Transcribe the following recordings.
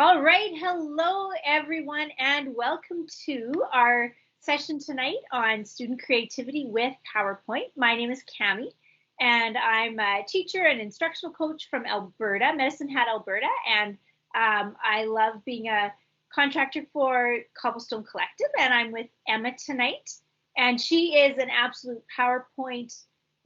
All right, hello everyone, and welcome to our session tonight on student creativity with PowerPoint. My name is Cami, and I'm a teacher and instructional coach from Alberta, Medicine Hat, Alberta, and I love being a contractor for Cobblestone Collective, and I'm with Emma tonight, and she is an absolute PowerPoint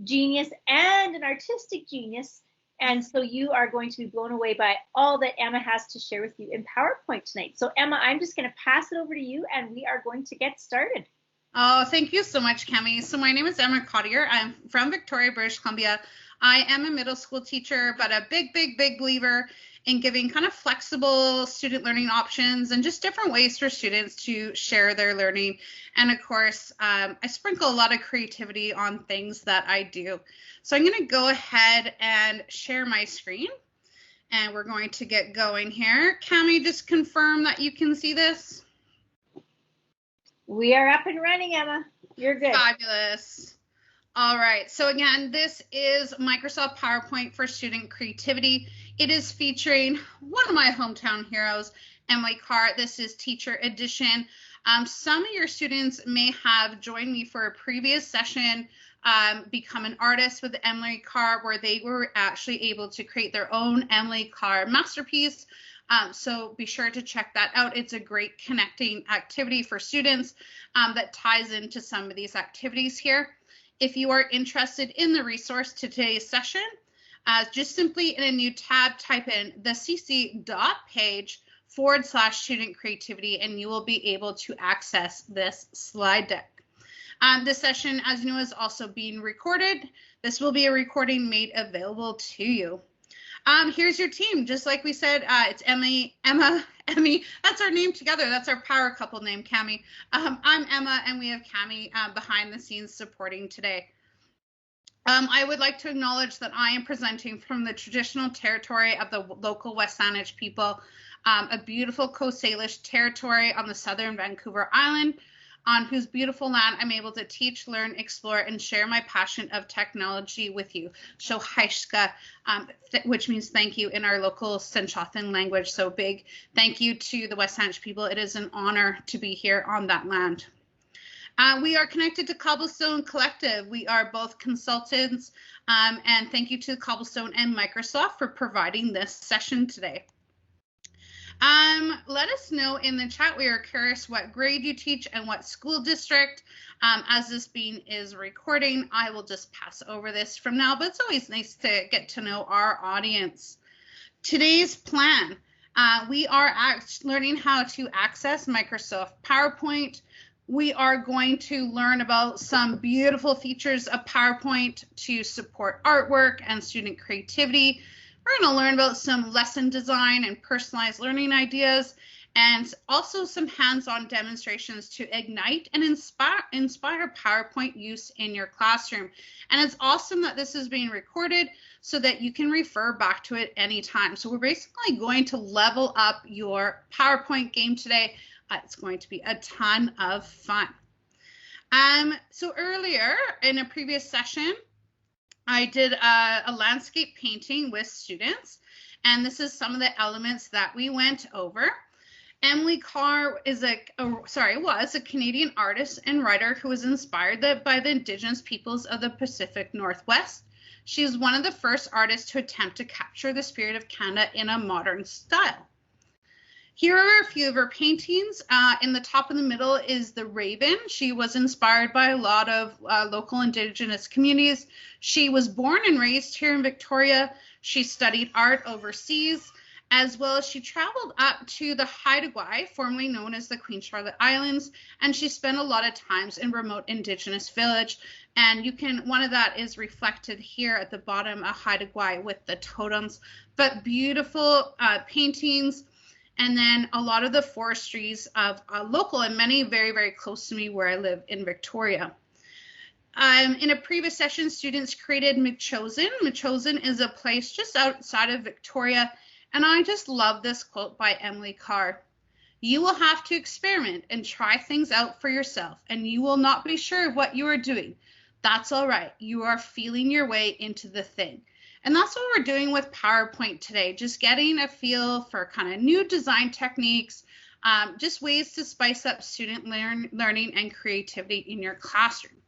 genius and an artistic genius. And so you are going to be blown away by all that Emma has to share with you in PowerPoint tonight. So Emma, I'm just going to pass it over to you and we are going to get started. Oh, thank you so much, Cami. So my name is Emma Cottier. I'm from Victoria, British Columbia. I am a middle school teacher, but a big believer in giving kind of flexible student learning options and just different ways for students to share their learning. And of course, I sprinkle a lot of creativity on things that I do. So I'm going to go ahead and share my screen. And we're going to get going here. Cami, just confirm that you can see this. We are up and running, Emma. You're good. Fabulous. All right. So again, this is Microsoft PowerPoint for Student Creativity. It is featuring one of my hometown heroes, Emily Carr. This is Teacher Edition. Some of your students may have joined me for a previous session, Become an Artist with Emily Carr, where they were actually able to create their own Emily Carr masterpiece. So be sure to check that out. It's a great connecting activity for students that ties into some of these activities here. If you are interested in the resource to today's session, just simply in a new tab, type in the cc.page/student creativity, and you will be able to access this slide deck. This session, as you know, is also being recorded. This will be a recording made available to you. Here's your team. Just like we said, it's Emmy. That's our name together. That's our power couple name, Cami. I'm Emma, and we have Cami behind the scenes supporting today. I would like to acknowledge that I am presenting from the traditional territory of the local West Saanich people, a beautiful Coast Salish territory on the southern Vancouver Island, on whose beautiful land I'm able to teach, learn, explore, and share my passion of technology with you. So Haishka, which means thank you in our local Senchothan language. So big thank you to the West Saanich people. It is an honor to be here on that land. We are connected to Cobblestone Collective. We are both consultants, and thank you to Cobblestone and Microsoft for providing this session today. Let us know in the chat. We are curious what grade you teach and what school district. As this is recording, I will just pass over this from now, but it's always nice to get to know our audience. Today's plan, we are learning how to access Microsoft PowerPoint. We are going to learn about some beautiful features of PowerPoint to support artwork and student creativity. We're going to learn about some lesson design and personalized learning ideas, and also some hands-on demonstrations to ignite and inspire PowerPoint use in your classroom. And it's awesome that this is being recorded so that you can refer back to it anytime. So we're basically going to level up your PowerPoint game today. It's going to be a ton of fun. So earlier in a previous session, I did a landscape painting with students, and this is some of the elements that we went over. Emily Carr was a Canadian artist and writer who was inspired by the Indigenous peoples of the Pacific Northwest. She is one of the first artists to attempt to capture the spirit of Canada in a modern style. Here are a few of her paintings. In the top in the middle is the Raven. She was inspired by a lot of local Indigenous communities. She was born and raised here in Victoria. She studied art overseas, as well as she traveled up to the Haida Gwaii, formerly known as the Queen Charlotte Islands, and she spent a lot of times in remote Indigenous village. And one of that is reflected here at the bottom, a Haida Gwaii with the totems, but beautiful paintings. And then a lot of the forestries of local, and many very close to me where I live in Victoria. In a previous session, students created Metchosin. Metchosin is a place just outside of Victoria. And I just love this quote by Emily Carr. You will have to experiment and try things out for yourself, and you will not be sure of what you are doing. That's all right. You are feeling your way into the thing. And that's what we're doing with PowerPoint today, just getting a feel for kind of new design techniques, just ways to spice up student learning and creativity in your classroom.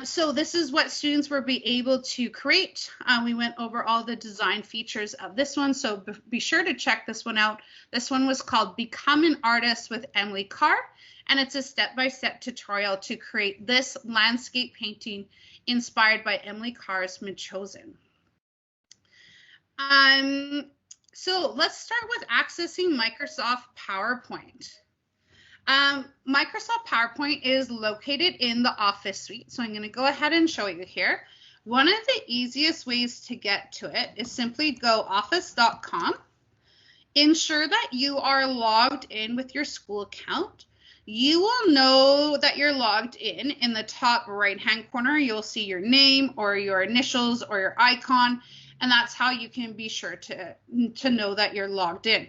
So this is what students will be able to create. We went over all the design features of this one, so be sure to check this one out. This one was called Become an Artist with Emily Carr, and it's a step-by-step tutorial to create this landscape painting inspired by Emily Carr's Chosen. So let's start with accessing Microsoft PowerPoint. Microsoft PowerPoint is located in the Office suite, so I'm going to go ahead and show you here. One of the easiest ways to get to it is simply go office.com. Ensure that you are logged in with your school account. You will know that you're logged in the top right-hand corner. You'll see your name or your initials or your icon, and that's how you can be sure to know that you're logged in.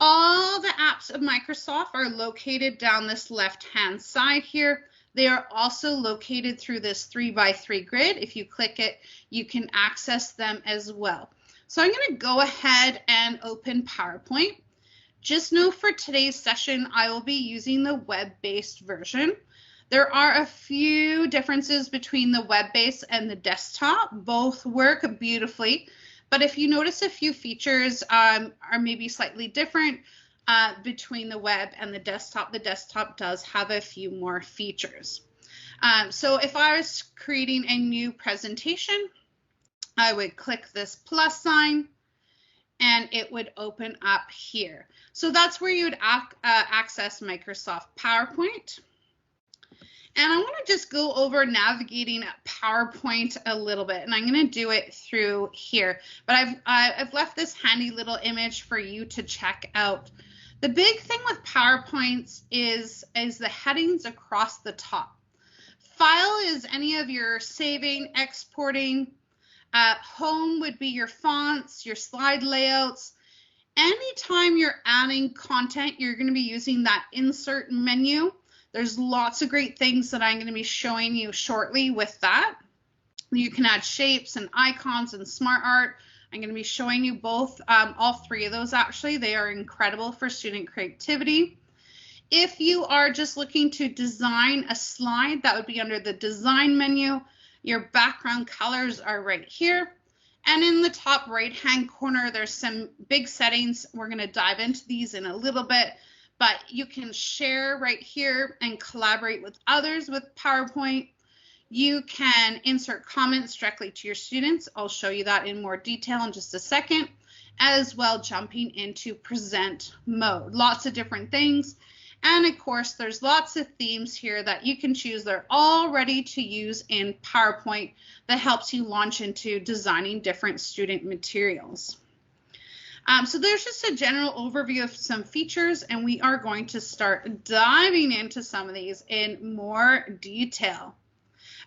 All the apps of Microsoft are located down this left-hand side here. They are also located through this 3x3 grid. If you click it, you can access them as well. So I'm going to go ahead and open PowerPoint. Just know for today's session, I will be using the web-based version. There are a few differences between the web-based and the desktop. Both work beautifully. But if you notice a few features are maybe slightly different between the web and the desktop does have a few more features. So if I was creating a new presentation, I would click this plus sign and it would open up here. So that's where you would access Microsoft PowerPoint. And I want to just go over navigating PowerPoint a little bit, and I'm going to do it through here. But I've left this handy little image for you to check out. The big thing with PowerPoints is the headings across the top. File is any of your saving, exporting. Home would be your fonts, your slide layouts. Anytime you're adding content, you're going to be using that insert menu. There's lots of great things that I'm going to be showing you shortly with that. You can add shapes and icons and smart art. I'm going to be showing you both, all three of those actually. They are incredible for student creativity. If you are just looking to design a slide, that would be under the design menu. Your background colors are right here. And in the top right-hand corner, there's some big settings. We're going to dive into these in a little bit. But you can share right here and collaborate with others with PowerPoint. You can insert comments directly to your students. I'll show you that in more detail in just a second, as well jumping into present mode. Lots of different things. And of course, there's lots of themes here that you can choose. They're all ready to use in PowerPoint that helps you launch into designing different student materials. So there's just a general overview of some features, and we are going to start diving into some of these in more detail.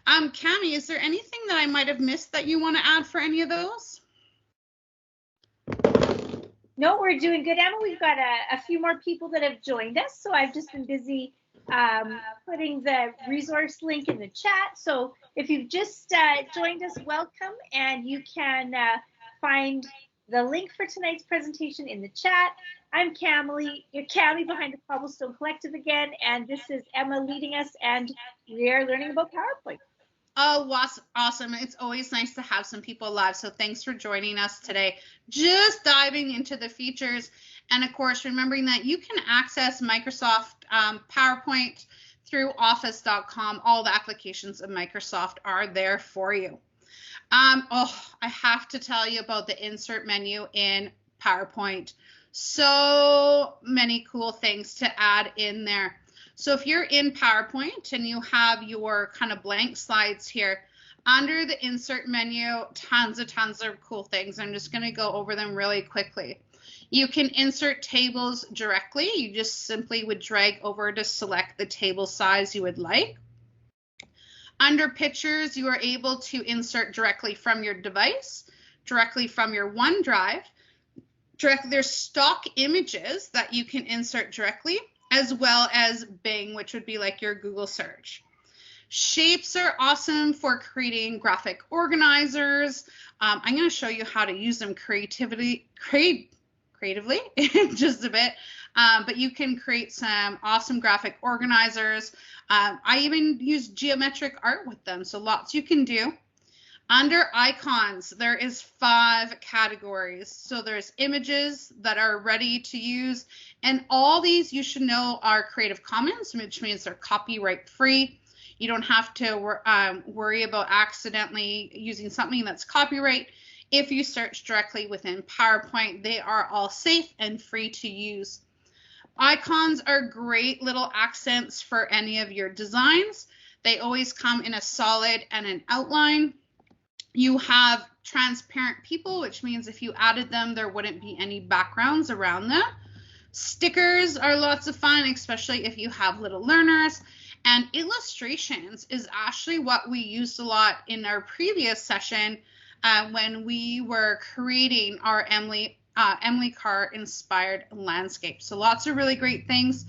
Cami, is there anything that I might have missed that you want to add for any of those? No, we're doing good, Emma. We've got a few more people that have joined us, so I've just been busy putting the resource link in the chat. So if you've just joined us, welcome, and you can find the link for tonight's presentation in the chat. I'm Cami, your Cami behind the Cobblestone Collective again, and this is Emma leading us, and we are learning about PowerPoint. Oh, awesome. It's always nice to have some people live, so thanks for joining us today. Just diving into the features, and of course, remembering that you can access Microsoft PowerPoint through office.com. All the applications of Microsoft are there for you. I have to tell you about the insert menu in PowerPoint. So many cool things to add in there. So if you're in PowerPoint and you have your kind of blank slides here, under the insert menu, tons of cool things. I'm just going to go over them really quickly. You can insert tables directly. You just simply would drag over to select the table size you would like. Under pictures, you are able to insert directly from your device, directly from your OneDrive. There's stock images that you can insert directly, as well as Bing, which would be like your Google search. Shapes are awesome for creating graphic organizers. I'm going to show you how to use them creatively in just a bit. But you can create some awesome graphic organizers. I even use geometric art with them, so lots you can do. Under icons, there is 5 categories. So there's images that are ready to use, and all these you should know are Creative Commons, which means they're copyright free. You don't have to worry about accidentally using something that's copyright. If you search directly within PowerPoint, they are all safe and free to use. Icons are great little accents for any of your designs. They always come in a solid and an outline. You have transparent people, which means if you added them, there wouldn't be any backgrounds around them. Stickers are lots of fun, especially if you have little learners. And illustrations is actually what we used a lot in our previous session when we were creating our Emily Carr inspired landscape. So lots of really great things.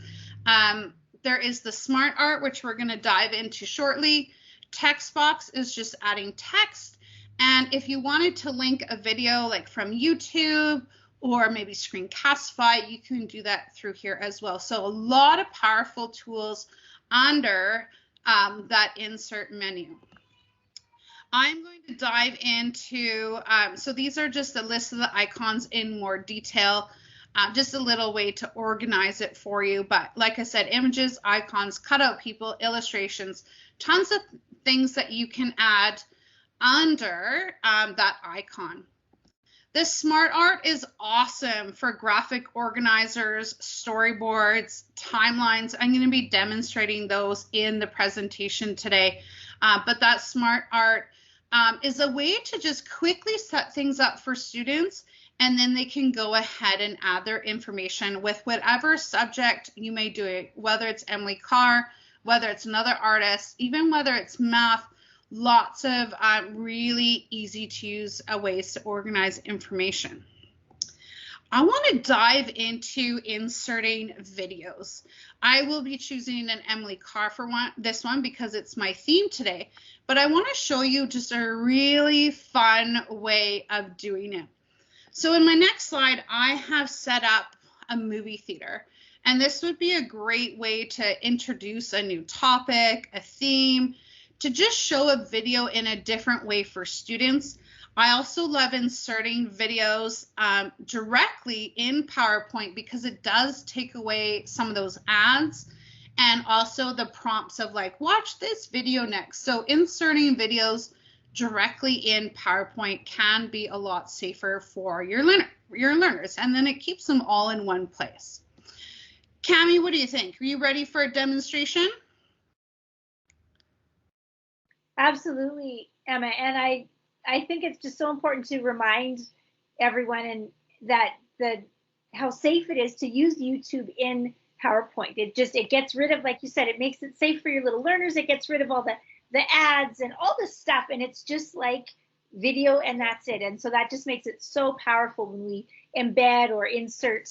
There is the smart art, which we're going to dive into shortly. Text box is just adding text. And if you wanted to link a video like from YouTube or maybe Screencastify, you can do that through here as well. So a lot of powerful tools under that insert menu. I'm going to dive into, so these are just a list of the icons in more detail, just a little way to organize it for you. But like I said, images, icons, cutout people, illustrations, tons of things that you can add under that icon. This smart art is awesome for graphic organizers, storyboards, timelines. I'm going to be demonstrating those in the presentation today. But that smart art is a way to just quickly set things up for students, and then they can go ahead and add their information with whatever subject you may do it, whether it's Emily Carr, whether it's another artist, even whether it's math. Lots of really easy to use ways to organize information. I want to dive into inserting videos. I will be choosing an Emily Carr for this one because it's my theme today, but I want to show you just a really fun way of doing it. So in my next slide, I have set up a movie theater, and this would be a great way to introduce a new topic, a theme, to just show a video in a different way for students. I also love inserting videos directly in PowerPoint because it does take away some of those ads and also the prompts of like, watch this video next. So inserting videos directly in PowerPoint can be a lot safer for your learners, and then it keeps them all in one place. Cami, what do you think? Are you ready for a demonstration? Absolutely, Emma. And I think it's just so important to remind everyone and that how safe it is to use YouTube in PowerPoint. It gets rid of, like you said, it makes it safe for your little learners. It gets rid of all the ads and all this stuff, and it's just like video, and that's it. And so that just makes it so powerful when we embed or insert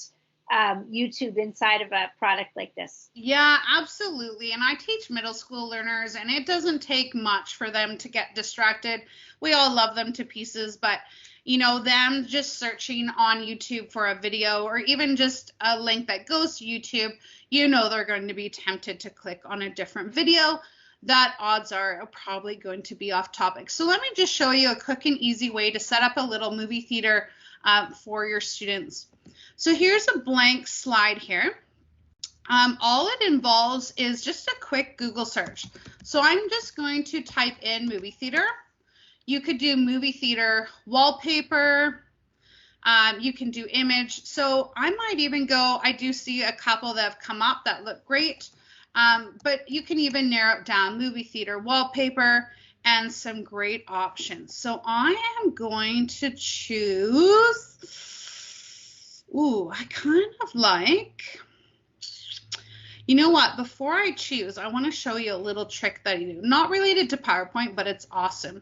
YouTube inside of a product like this. Yeah, absolutely. And I teach middle school learners, and it doesn't take much for them to get distracted. We all love them to pieces, but you know, them just searching on YouTube for a video or even just a link that goes to YouTube, you know, they're going to be tempted to click on a different video. That odds are probably going to be off topic. So let me just show you a quick and easy way to set up a little movie theater for your students. So here's a blank slide here. All it involves is just a quick Google search. So I'm just going to type in movie theater. You could do movie theater wallpaper. You can do image. So I might even go, I do see a couple that have come up that look great. But you can even narrow it down, movie theater wallpaper, and some great options. So I am going to choose, I kind of like, you know what, before I choose, I want to show you a little trick that I do. Not related to PowerPoint, but it's awesome.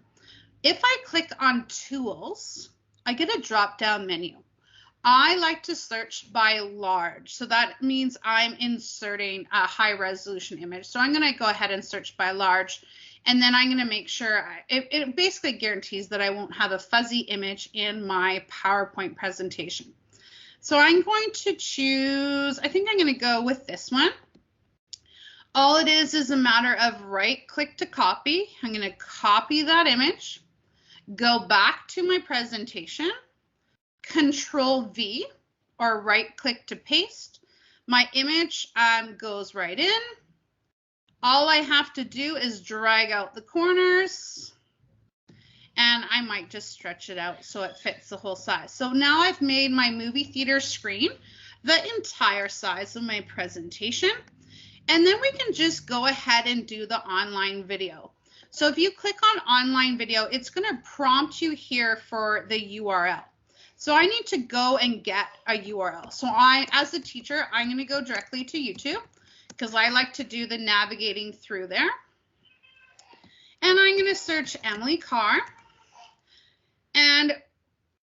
If I click on tools, I get a drop down menu. I like to search by large. So that means I'm inserting a high resolution image. So I'm going to go ahead and search by large. And then I'm going to make sure it basically guarantees that I won't have a fuzzy image in my PowerPoint presentation. So I'm going to choose, I think I'm going to go with this one. All it is a matter of right click to copy. I'm going to copy that image, go back to my presentation, Control V or right click to paste. My image goes right in. All I have to do is drag out the corners, and I might just stretch it out so it fits the whole size. So now I've made my movie theater screen the entire size of my presentation. And then we can just go ahead and do the online video. So if you click on online video, it's going to prompt you here for the URL. So I need to go and get a URL. So as a teacher, I'm going to go directly to YouTube because I like to do the navigating through there. And I'm going to search Emily Carr. And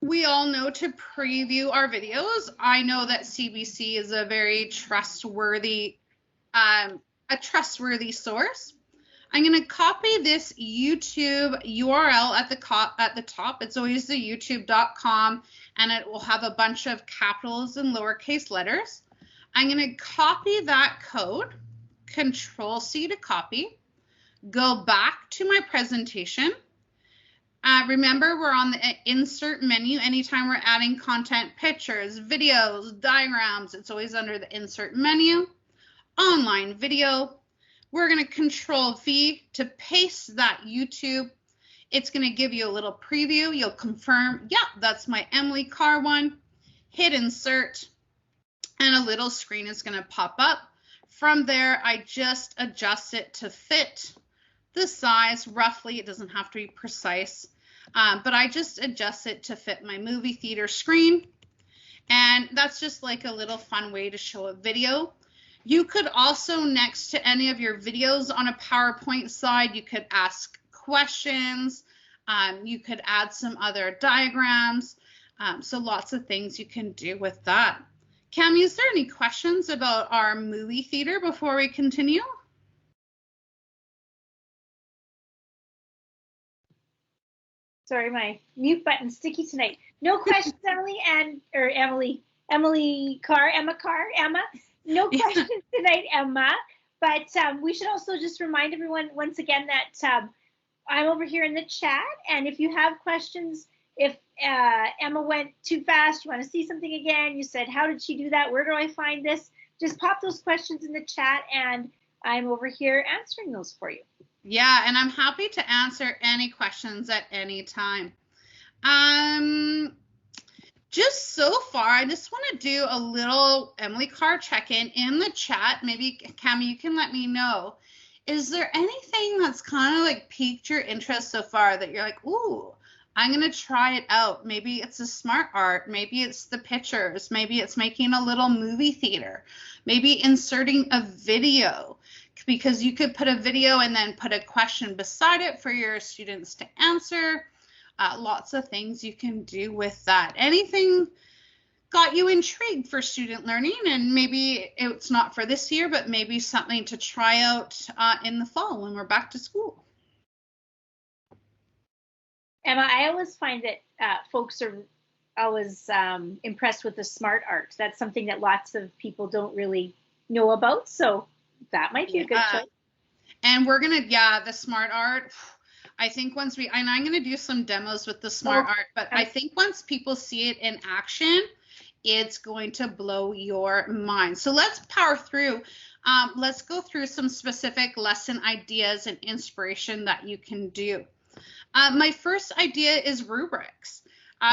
we all know to preview our videos. I know that CBC is a very trustworthy source. I'm going to copy this YouTube URL at the top. It's always the youtube.com, and it will have a bunch of capitals and lowercase letters. I'm going to copy that code, Control C to copy, go back to my presentation. Remember, we're on the insert menu. Anytime we're adding content, pictures, videos, diagrams, it's always under the insert menu. Online video. We're going to Control V to paste that YouTube. It's going to give you a little preview. You'll confirm, yeah, that's my Emily Carr one. Hit insert, and a little screen is going to pop up. From there, I just adjust it to fit the size roughly. It doesn't have to be precise, but I just adjust it to fit my movie theater screen. And that's just like a little fun way to show a video. You could also, next to any of your videos on a PowerPoint slide, you could ask questions. You could add some other diagrams. So lots of things you can do with that. Cami, is there any questions about our movie theater before we continue? Sorry, my mute button's sticky tonight. No questions, Emily Carr, Emma. No questions tonight, Emma. But we should also just remind everyone once again that I'm over here in the chat. And if you have questions, if Emma went too fast, you want to see something again, you said, how did she do that? Where do I find this? Just pop those questions in the chat, and I'm over here answering those for you. Yeah, and I'm happy to answer any questions at any time. Just so far, I just want to do a little Emily Carr check-in in the chat. Maybe, Cami, you can let me know. Is there anything that's kind of like piqued your interest so far that you're like, ooh, I'm going to try it out? Maybe it's a smart art. Maybe it's the pictures. Maybe it's making a little movie theater. Maybe inserting a video, because you could put a video and then put a question beside it for your students to answer. Lots of things you can do with that. Anything got you intrigued for student learning, and maybe it's not for this year, but maybe something to try out in the fall when we're back to school? Emma, I always find that folks are always impressed with the smart art. That's something that lots of people don't really know about, so that might be a good choice. And we're gonna, the smart art. I think once and I'm going to do some demos with the smart art, but I think once people see it in action, it's going to blow your mind. So let's power through. Let's go through some specific lesson ideas and inspiration that you can do. My first idea is rubrics.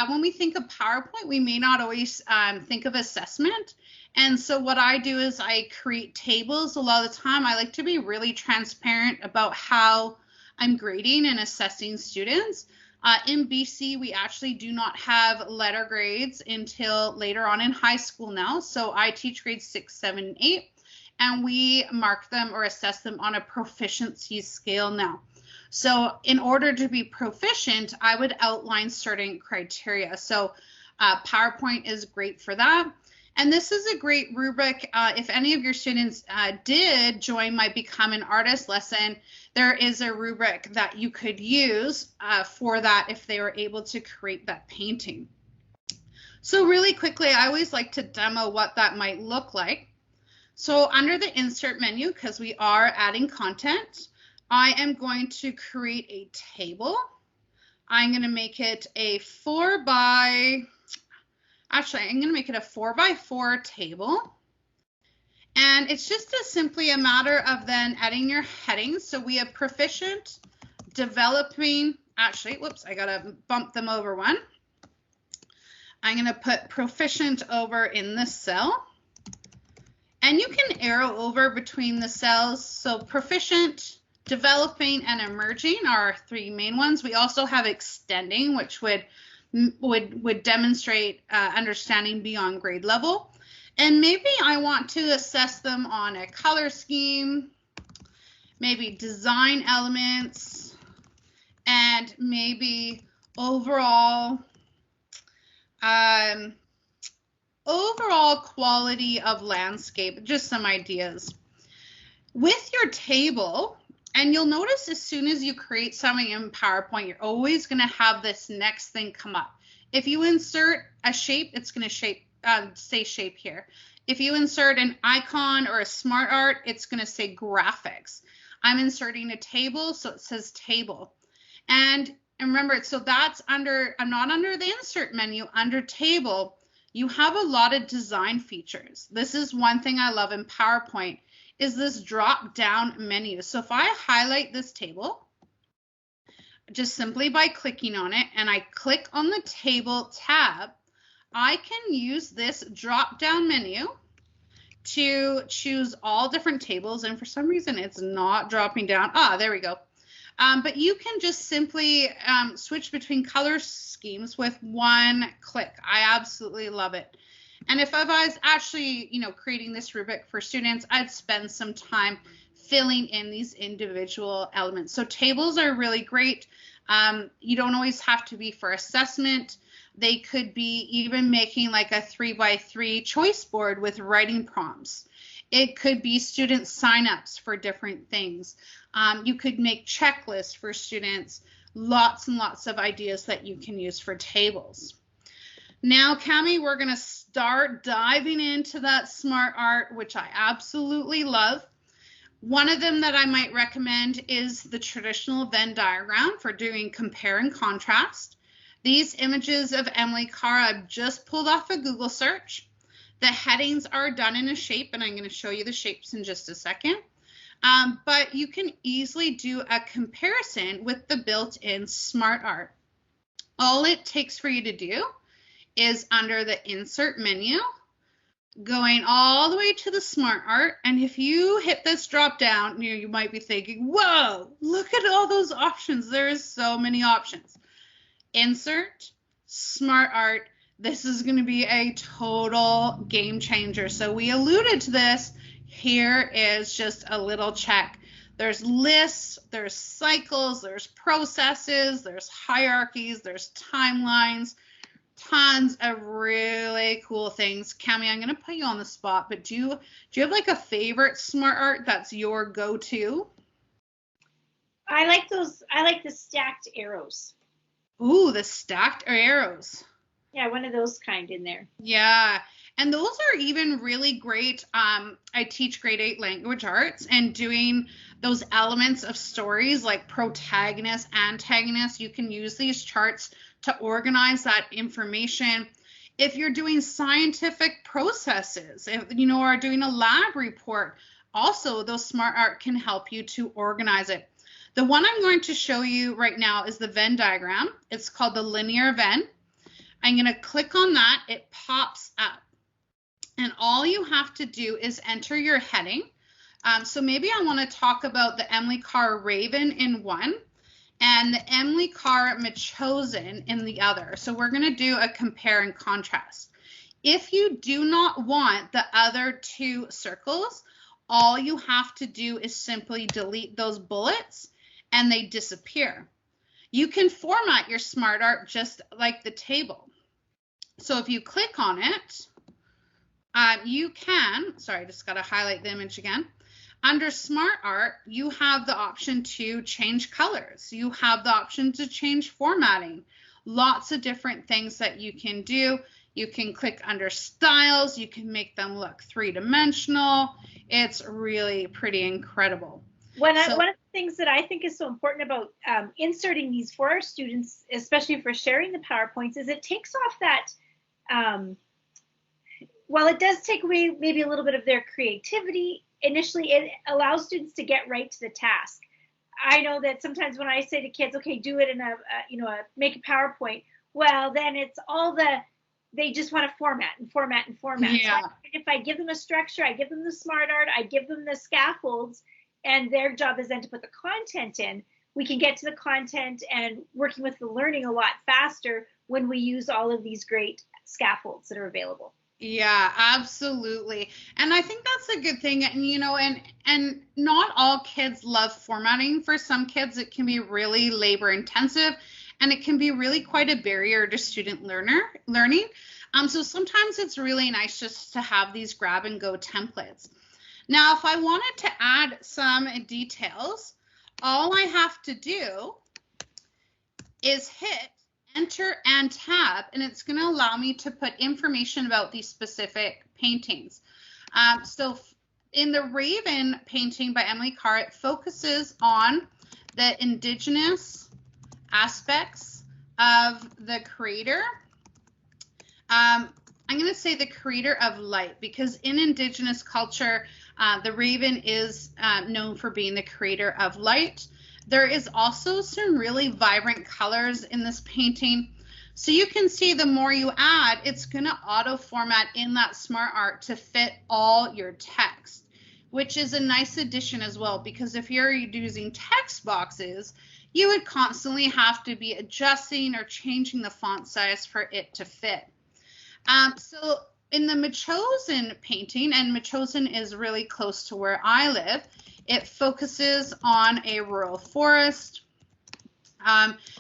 When we think of PowerPoint, we may not always think of assessment. And so what I do is I create tables. A lot of the time, I like to be really transparent about how I'm grading and assessing students. In BC, we actually do not have letter grades until later on in high school now. So I teach grades 6, 7, and 8, and we mark them or assess them on a proficiency scale now. So in order to be proficient, I would outline certain criteria. So PowerPoint is great for that. And this is a great rubric. If any of your students did join my Become an Artist lesson, there is a rubric that you could use for that if they were able to create that painting. So really quickly, I always like to demo what that might look like. So under the insert menu, because we are adding content, I am going to create a table. I'm going to make it a 4 by 4 table. And it's just simply a matter of then adding your headings. So we have proficient, developing, whoops, I got to bump them over one. I'm going to put proficient over in this cell. And you can arrow over between the cells. So proficient, developing, and emerging are our 3 main ones. We also have extending, which would demonstrate understanding beyond grade level. And maybe I want to assess them on a color scheme, maybe design elements, and maybe overall quality of landscape, just some ideas. With your table, and you'll notice as soon as you create something in PowerPoint, you're always going to have this next thing come up. If you insert a shape, it's going to say shape here. If you insert an icon or a smart art, it's going to say graphics. I'm inserting a table, so it says table. And remember, so that's under, I'm not under the insert menu, under table, you have a lot of design features. This is one thing I love in PowerPoint, is this drop down menu. So if I highlight this table, just simply by clicking on it, and I click on the table tab, I can use this drop down menu to choose all different tables. And for some reason, it's not dropping down. There we go. But you can just simply switch between color schemes with one click. I absolutely love it. And if I was actually, creating this rubric for students, I'd spend some time filling in these individual elements. So tables are really great. You don't always have to be for assessment. They could be even making like a 3x3 choice board with writing prompts. It could be student signups for different things. You could make checklists for students. Lots and lots of ideas that you can use for tables. Now, Cami, we're going to start diving into that smart art, which I absolutely love. One of them that I might recommend is the traditional Venn diagram for doing compare and contrast. These images of Emily Carr I've just pulled off a Google search. The headings are done in a shape, and I'm going to show you the shapes in just a second. But you can easily do a comparison with the built-in smart art. All it takes for you to do is under the insert menu, going all the way to the smart art. And if you hit this drop down, you might be thinking, whoa, look at all those options. There is so many options. Insert, smart art. This is going to be a total game changer. So we alluded to this. Here is just a little check. There's lists, there's cycles, there's processes, there's hierarchies, there's timelines, tons of really cool things. Cami, I'm going to put you on the spot, but do you have like a favorite smart art that's your go-to? I like the stacked arrows. Ooh, the stacked arrows. Yeah, one of those kind in there. Yeah, and those are even really great. I teach grade 8 language arts, and doing those elements of stories like protagonist, antagonist, you can use these charts to organize that information. If you're doing scientific processes, or doing a lab report, also those smart art can help you to organize it. The one I'm going to show you right now is the Venn diagram. It's called the linear Venn. I'm going to click on that. It pops up. And all you have to do is enter your heading. So maybe I want to talk about the Emily Carr Raven in one and the Emily Carr Machosen in the other. So we're going to do a compare and contrast. If you do not want the other two circles, all you have to do is simply delete those bullets and they disappear. You can format your smart art just like the table. So if you click on it, you can, sorry, I just got to highlight the image again. Under Smart Art, you have the option to change colors. You have the option to change formatting. Lots of different things that you can do. You can click under styles. You can make them look three-dimensional. It's really pretty incredible. One of the things that I think is so important about inserting these for our students, especially for sharing the PowerPoints, is it takes off that, while it does take away maybe a little bit of their creativity, initially it allows students to get right to the task. I know that sometimes when I say to kids, okay, do it in make a PowerPoint, well, then it's they just want to format and format and format. Yeah. So if I give them a structure, I give them the Smart Art, I give them the scaffolds, and their job is then to put the content in, we can get to the content and working with the learning a lot faster when we use all of these great scaffolds that are available. Yeah, absolutely. And I think that's a good thing. And, and not all kids love formatting. For some kids, it can be really labor intensive, and it can be really quite a barrier to student learning. So sometimes it's really nice just to have these grab and go templates. Now, if I wanted to add some details, all I have to do is hit Enter and Tab, and it's going to allow me to put information about these specific paintings. So in the Raven painting by Emily Carr, it focuses on the Indigenous aspects of the creator. I'm going to say the creator of light, because in Indigenous culture, the Raven is known for being the creator of light. There is also some really vibrant colors in this painting. So you can see the more you add, it's going to auto format in that Smart Art to fit all your text, which is a nice addition as well, because if you're using text boxes, you would constantly have to be adjusting or changing the font size for it to fit. So in the Machosen painting, and Machosen is really close to where I live, it focuses on a rural forest.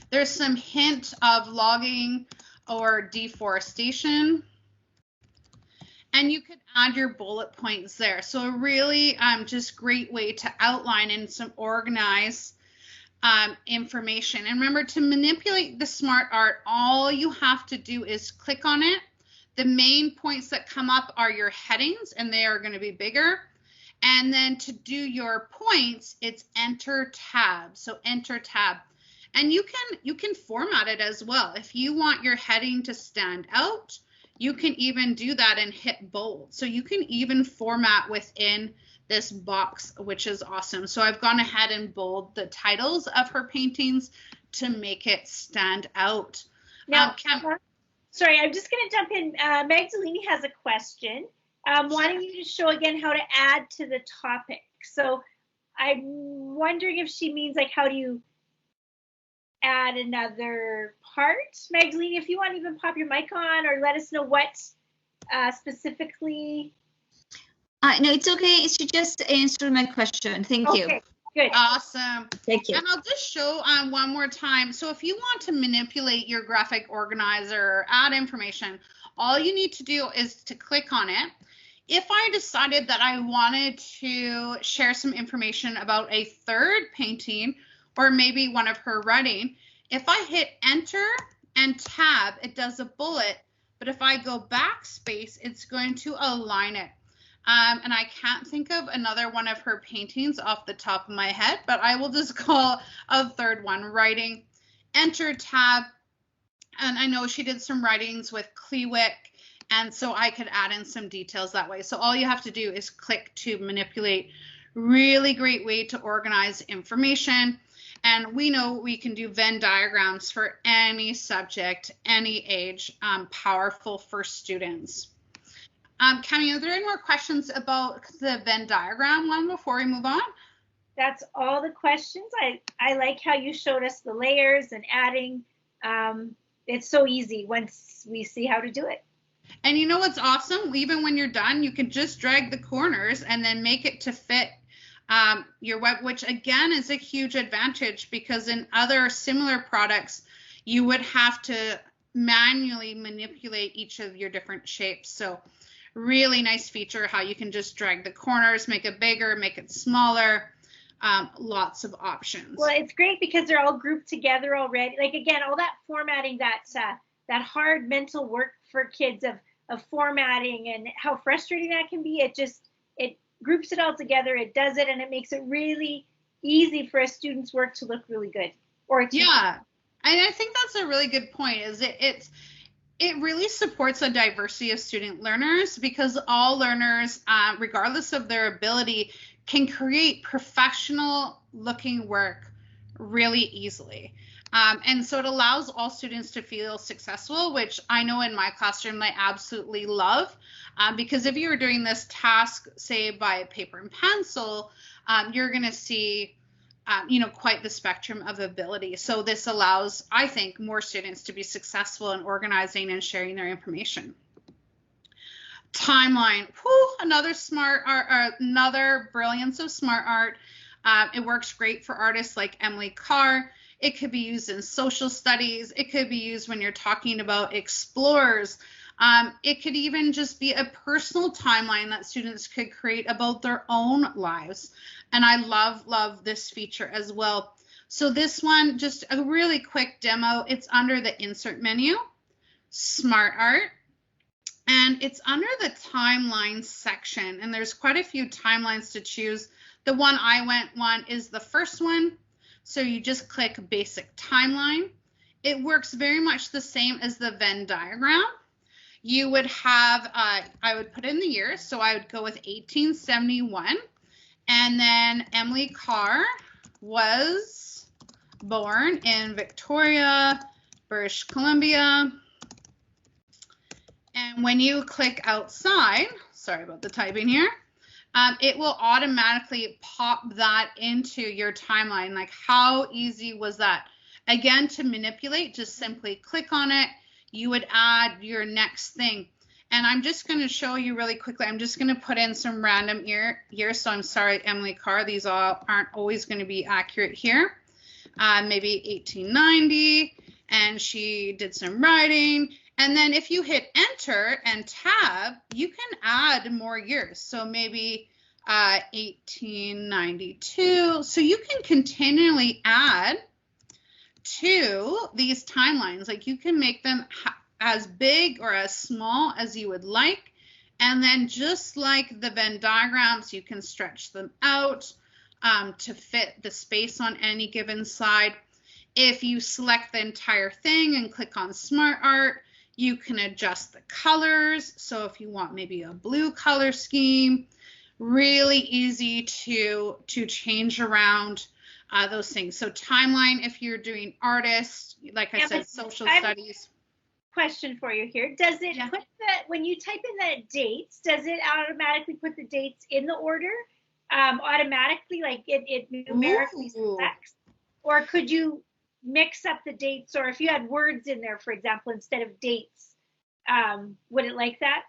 There's some hint of logging or deforestation. And you could add your bullet points there. So a really just great way to outline and some organize information. And remember, to manipulate the Smart Art, all you have to do is click on it. The main points that come up are your headings, and they are going to be bigger. And then to do your points, it's Enter Tab. So Enter Tab. And you can format it as well. If you want your heading to stand out, you can even do that and hit bold. So you can even format within this box, which is awesome. So I've gone ahead and bold the titles of her paintings to make it stand out. Now, sorry, I'm just going to jump in. Magdalene has a question. Wanting you to show again how to add to the topic. So I'm wondering if she means like, how do you add another part? Magdalene, if you want to even pop your mic on or let us know what specifically. No, it's okay. She just answered my question. Thank you. Good. Awesome. Thank you. And I'll just show one more time. So if you want to manipulate your graphic organizer or add information, all you need to do is to click on it. If I decided that I wanted to share some information about a third painting or maybe one of her writing, if I hit Enter and Tab, it does a bullet. But if I go backspace, it's going to align it. And I can't think of another one of her paintings off the top of my head, but I will just call a third one writing. Enter Tab. And I know she did some writings with Klewick, and so I could add in some details that way. So all you have to do is click to manipulate. Really great way to organize information. And we know we can do Venn diagrams for any subject, any age, powerful for students. Cami, are there any more questions about the Venn diagram one before we move on? That's all the questions. I like how you showed us the layers and adding. It's so easy once we see how to do it. And you know what's awesome? Even when you're done, you can just drag the corners and then make it to fit your web, which again is a huge advantage, because in other similar products, you would have to manually manipulate each of your different shapes. So really nice feature how you can just drag the corners, make it bigger, make it smaller. Lots of options. Well, it's great because they're all grouped together already. Like, again, all that formatting, that hard mental work for kids of formatting and how frustrating that can be. It groups it all together. It does it, and it makes it really easy for a student's work to look really good. Yeah, and I think that's a really good point. Is it really supports a diversity of student learners, because all learners, regardless of their ability, can create professional looking work really easily. And so it allows all students to feel successful, which I know in my classroom I absolutely love, because if you were doing this task, say by paper and pencil, you're going to see quite the spectrum of ability. So this allows, I think, more students to be successful in organizing and sharing their information. Timeline, another smart art, another brilliance of smart art. It works great for artists like Emily Carr. It could be used in social studies. It could be used when you're talking about explorers. It could even just be a personal timeline that students could create about their own lives. And I love this feature as well. So this one, just a really quick demo. It's under the insert menu, smart art. And it's under the timeline section, and there's quite a few timelines to choose. The one I went is the first one. So you just click basic timeline. It works very much the same as the Venn diagram. You would have, I would put in the year, so I would go with 1871. And then Emily Carr was born in Victoria, British Columbia. And when you click outside, sorry about the typing here, it will automatically pop that into your timeline. Like, how easy was that? Again, to manipulate, just simply click on it. You would add your next thing. And I'm just going to show you really quickly. I'm just going to put in some random years. So I'm sorry, Emily Carr, these all aren't always going to be accurate here. Maybe 1890, and she did some writing. And then if you hit enter and tab, you can add more years. So maybe 1892. So you can continually add to these timelines. Like, you can make them as big or as small as you would like. And then just like the Venn diagrams, you can stretch them out to fit the space on any given slide. If you select the entire thing and click on Smart Art, you can adjust the colors. So if you want maybe a blue color scheme, really easy to change around those things. So timeline, if you're doing artists, like I said, social studies. Question for you here. Does it put when you type in the dates, does it automatically put the dates in the order? Automatically, like it numerically selects? Or could you mix up the dates, or if you had words in there, for example, instead of dates, would it like that?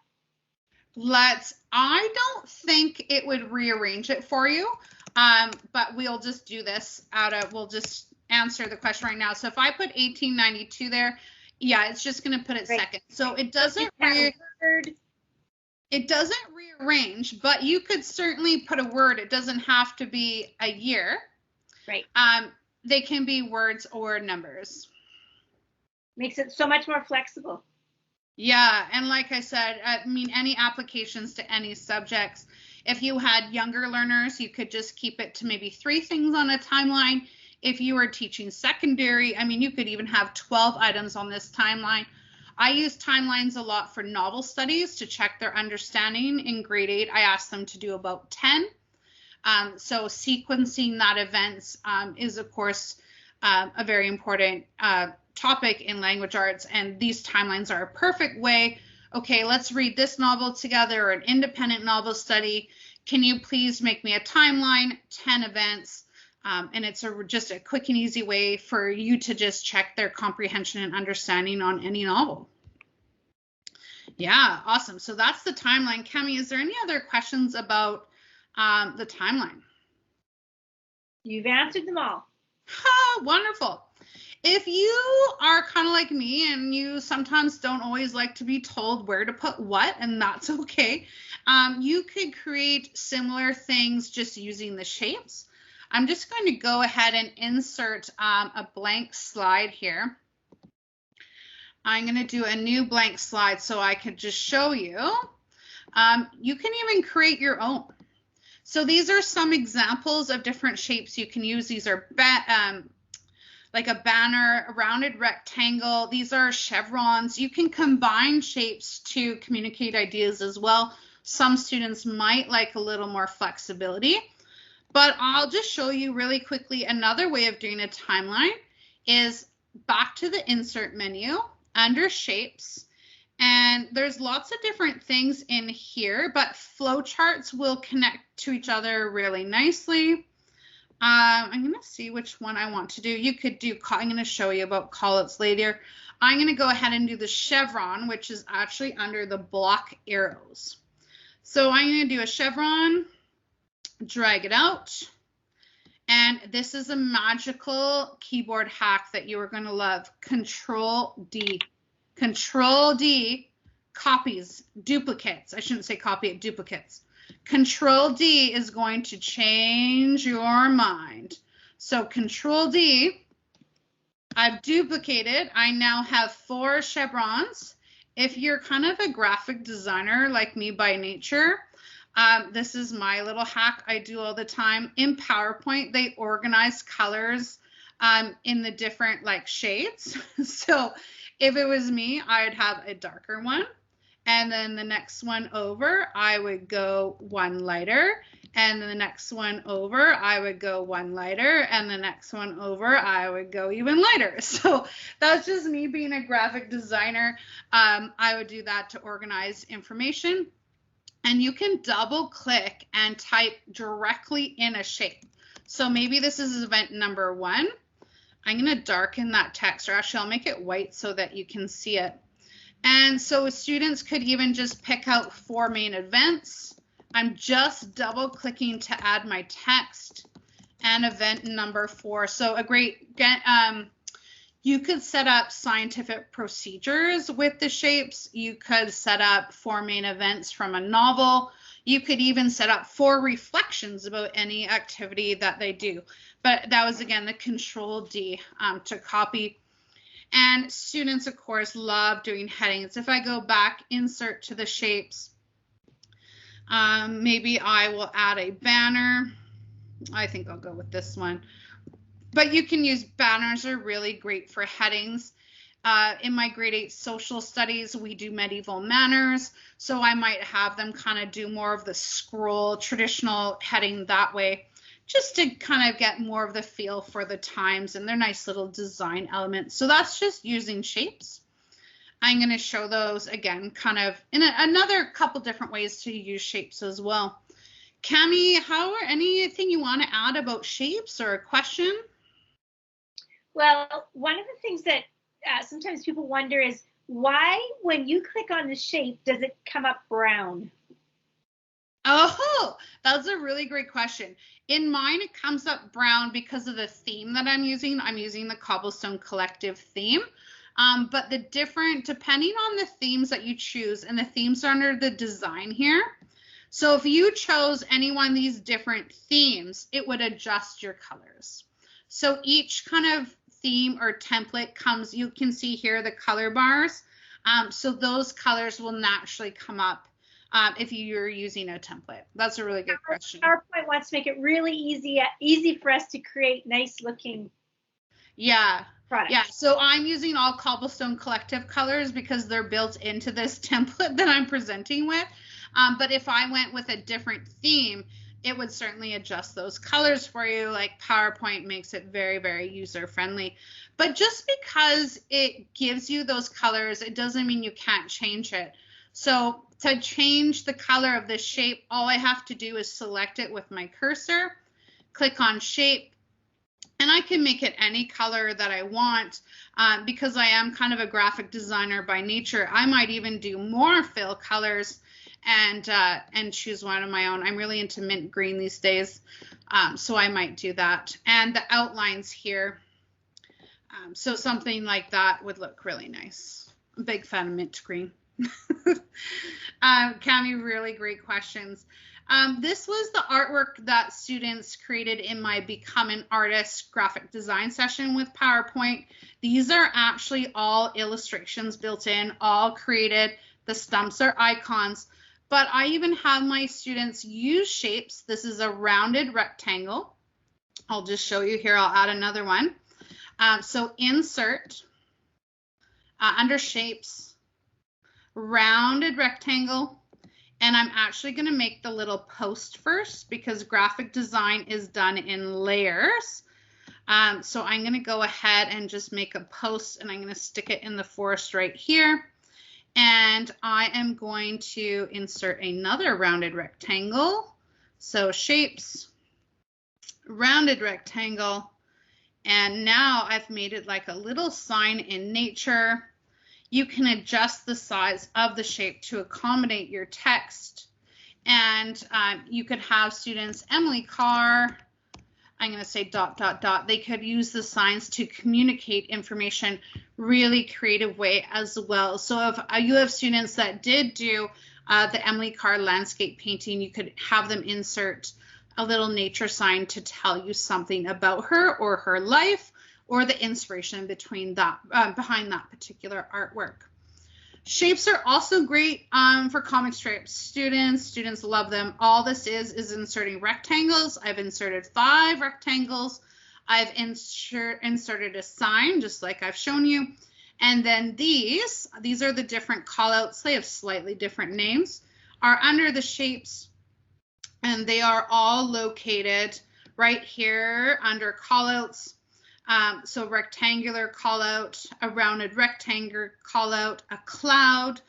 I don't think it would rearrange it for you, but we'll just do this we'll just answer the question right now. So if I put 1892 there, yeah, it's just going to put it second. So it doesn't rearrange, but you could certainly put a word. It doesn't have to be a year. Right. They can be words or numbers. Makes it so much more flexible. Yeah, and like I said, I mean, any applications to any subjects. If you had younger learners, you could just keep it to maybe 3 things on a timeline. If you were teaching secondary, I mean, you could even have 12 items on this timeline. I use timelines a lot for novel studies to check their understanding. In grade 8, I asked them to do about 10. So sequencing that events is, of course, a very important topic in language arts, and these timelines are a perfect way. Okay, let's read this novel together, or an independent novel study. Can you please make me a timeline, 10 events? And it's just a quick and easy way for you to just check their comprehension and understanding on any novel. Yeah, awesome. So that's the timeline. Cami, is there any other questions about the timeline? You've answered them all. Oh, wonderful. If you are kind of like me and you sometimes don't always like to be told where to put what, and that's okay, you could create similar things just using the shapes. I'm just going to go ahead and insert a blank slide here. I'm going to do a new blank slide so I could just show you. You can even create your own. So these are some examples of different shapes you can use. These are like a banner, a rounded rectangle. These are chevrons. You can combine shapes to communicate ideas as well. Some students might like a little more flexibility, but I'll just show you really quickly another way of doing a timeline is back to the insert menu under shapes. And there's lots of different things in here, but flowcharts will connect to each other really nicely. I'm going to see which one I want to do. You could do, I'm going to show you about call-outs later. I'm going to go ahead and do the chevron, which is actually under the block arrows. So I'm going to do a chevron, drag it out. And this is a magical keyboard hack that you are going to love. Control D. Control D copies duplicates. I shouldn't say copy it, duplicates. Control D is going to change your mind. So Control D, I've duplicated. I now have 4 chevrons. If you're kind of a graphic designer like me by nature, this is my little hack I do all the time. In PowerPoint, they organize colors in the different like shades. So if it was me, I'd have a darker one. And then the next one over, I would go one lighter. And then the next one over, I would go one lighter. And the next one over, I would go even lighter. So that's just me being a graphic designer. I would do that to organize information. And you can double click and type directly in a shape. So maybe this is event number 1. I'm going to darken that text, or actually I'll make it white so that you can see it. And so students could even just pick out 4 main events. I'm just double clicking to add my text and event number 4. So a great, you could set up scientific procedures with the shapes. You could set up 4 main events from a novel. You could even set up 4 reflections about any activity that they do. But that was, again, the Control D to copy. And students, of course, love doing headings. If I go back, insert to the shapes, maybe I will add a banner. I think I'll go with this one. But you can use banners, are really great for headings. In my grade 8 social studies, we do medieval manners. So I might have them kind of do more of the scroll, traditional heading that way, just to kind of get more of the feel for the times, and they're nice little design elements. So that's just using shapes. I'm going to show those again, kind of in another couple different ways to use shapes as well. Cami, anything you want to add about shapes or a question? Well, one of the things that sometimes people wonder is why, when you click on the shape, does it come up brown? Oh, that's a really great question. In mine, it comes up brown because of the theme that I'm using. I'm using the Cobblestone Collective theme. But depending on the themes that you choose, and the themes are under the design here. So if you chose any one of these different themes, it would adjust your colors. So each kind of theme or template comes, you can see here the color bars. So those colors will naturally come up if you're using a template. That's a really good question. PowerPoint wants to make it really easy for us to create nice looking products. Yeah, so I'm using all Cobblestone Collective colors because they're built into this template that I'm presenting with. But if I went with a different theme, it would certainly adjust those colors for you. Like PowerPoint makes it very, very user friendly. But just because it gives you those colors, it doesn't mean you can't change it. So to change the color of this shape, all I have to do is select it with my cursor, click on shape, and I can make it any color that I want. Because I am kind of a graphic designer by nature, I might even do more fill colors and choose one of my own. I'm really into mint green these days, so I might do that. And the outlines here, So something like that would look really nice. I'm a big fan of mint green. Cami, really great questions. This was the artwork that students created in my Become an Artist graphic design session with PowerPoint. These are actually all illustrations built in, all created. The stumps are icons, but I even have my students use shapes. This is a rounded rectangle. I'll just show you here. I'll add another one. So insert under shapes, rounded rectangle. And I'm actually going to make the little post first because graphic design is done in layers. So I'm going to go ahead and just make a post, and I'm going to stick it in the forest right here. And I am going to insert another rounded rectangle. So shapes, rounded rectangle. And now I've made it like a little sign in nature. You can adjust the size of the shape to accommodate your text. And you could have students, Emily Carr, I'm going to say ... They could use the signs to communicate information really creative way as well. So if you have students that did do the Emily Carr landscape painting, you could have them insert a little nature sign to tell you something about her or her life, or the inspiration between that behind that particular artwork. Shapes are also great for comic strips. Students love them. All this is inserting rectangles. I've inserted 5 rectangles. I've inserted a sign, just like I've shown you. And then these are the different callouts. They have slightly different names, are under the shapes, and they are all located right here under callouts. So rectangular call out, a rounded rectangle call out, a cloud.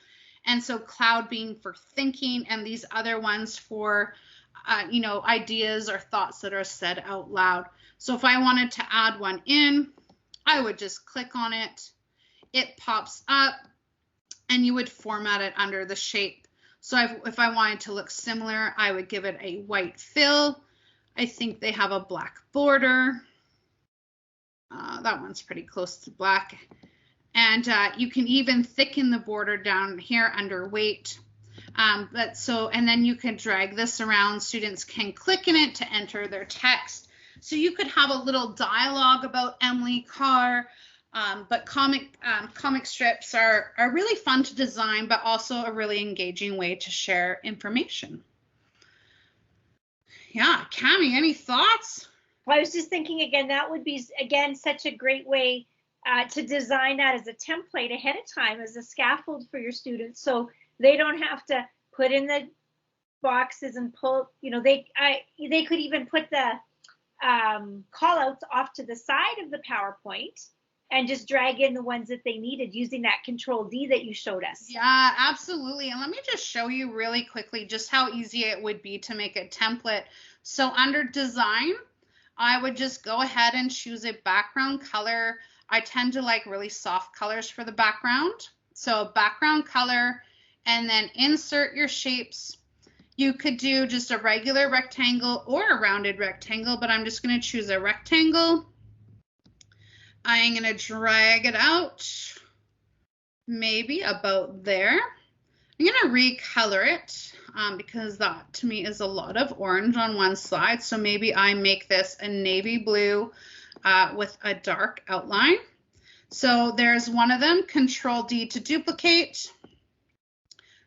And so cloud being for thinking, and these other ones for, ideas or thoughts that are said out loud. So if I wanted to add one in, I would just click on it. It pops up, and you would format it under the shape. So if I wanted to look similar, I would give it a white fill. I think they have a black border. That one's pretty close to black. And you can even thicken the border down here under weight. And then you can drag this around. Students can click in it to enter their text. So you could have a little dialogue about Emily Carr. But comic strips are really fun to design, but also a really engaging way to share information. Yeah, Cami, any thoughts? Well, I was just thinking again, that would be, again, such a great way to design that as a template ahead of time, as a scaffold for your students, so they don't have to put in the boxes and pull, they could even put the call outs off to the side of the PowerPoint and just drag in the ones that they needed using that Control D that you showed us. Yeah, absolutely. And let me just show you really quickly just how easy it would be to make a template. So under design, I would just go ahead and choose a background color. I tend to like really soft colors for the background. So background color, and then insert your shapes. You could do just a regular rectangle or a rounded rectangle, but I'm just going to choose a rectangle. I'm going to drag it out, maybe about there. I'm going to recolor it because that to me is a lot of orange on one side. So maybe I make this a navy blue with a dark outline. So there's one of them. Control D to duplicate.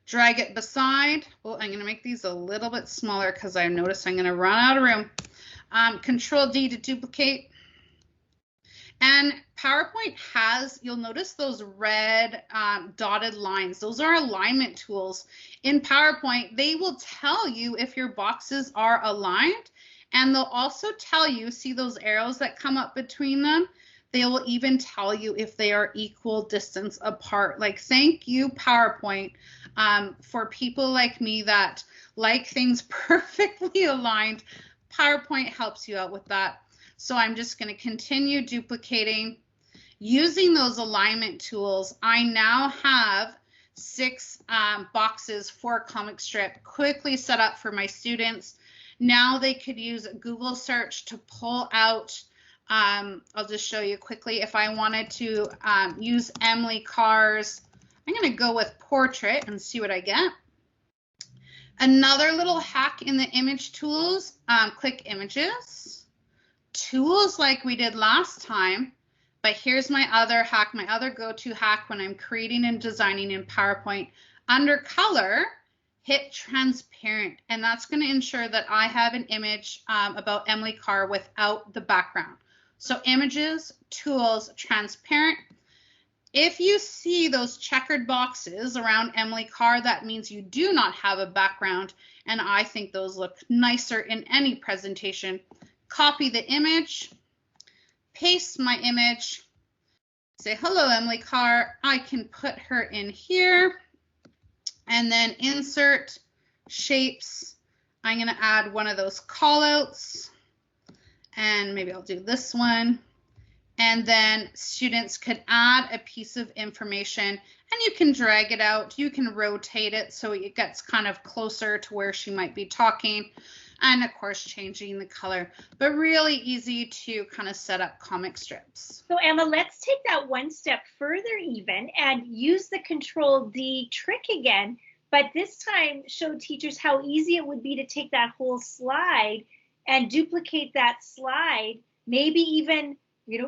Drag it beside. Well, I'm going to make these a little bit smaller because I noticed I'm going to run out of room. Control D to duplicate. And PowerPoint has, you'll notice those red dotted lines. Those are alignment tools. In PowerPoint, they will tell you if your boxes are aligned, and they'll also tell you, see those arrows that come up between them? They will even tell you if they are equal distance apart. Like, thank you, PowerPoint, for people like me that like things perfectly aligned. PowerPoint helps you out with that. So I'm just going to continue duplicating. Using those alignment tools, I now have 6 boxes for a comic strip quickly set up for my students. Now they could use Google search to pull out I'll just show you quickly. If I wanted to use Emily Carr's, I'm going to go with portrait and see what I get. Another little hack in the image tools, click images, tools like we did last time. But here's my other hack, my other go-to hack when I'm creating and designing in PowerPoint. Under color, hit transparent, and that's going to ensure that I have an image about Emily Carr without the background. So images, tools, transparent. If you see those checkered boxes around Emily Carr, that means you do not have a background, and I think those look nicer in any presentation. Copy the image, paste my image, say, hello, Emily Carr. I can put her in here, and then insert shapes. I'm going to add one of those callouts, and maybe I'll do this one. And then students could add a piece of information, and you can drag it out. You can rotate it so it gets kind of closer to where she might be talking. And of course, changing the color, but really easy to kind of set up comic strips. So Emma, let's take that one step further even and use the Control-D trick again, but this time show teachers how easy it would be to take that whole slide and duplicate that slide, maybe even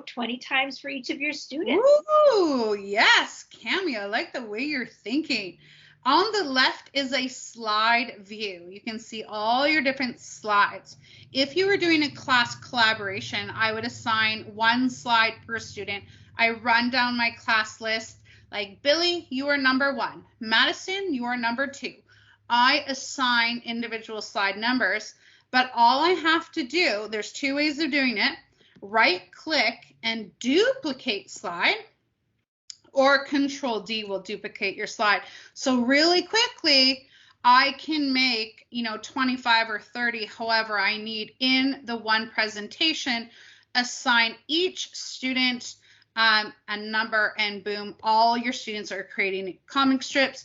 20 times for each of your students. Ooh, yes, Cami, I like the way you're thinking. On the left is a slide view. You can see all your different slides. If you were doing a class collaboration, I would assign one slide per student. I run down my class list like, Billy, you are number 1. Madison, you are number 2. I assign individual slide numbers, but all I have to do, there's 2 ways of doing it. Right click and duplicate slide, or Control-D will duplicate your slide. So really quickly, I can make, 25 or 30, however I need in the one presentation, assign each student a number, and boom, all your students are creating comic strips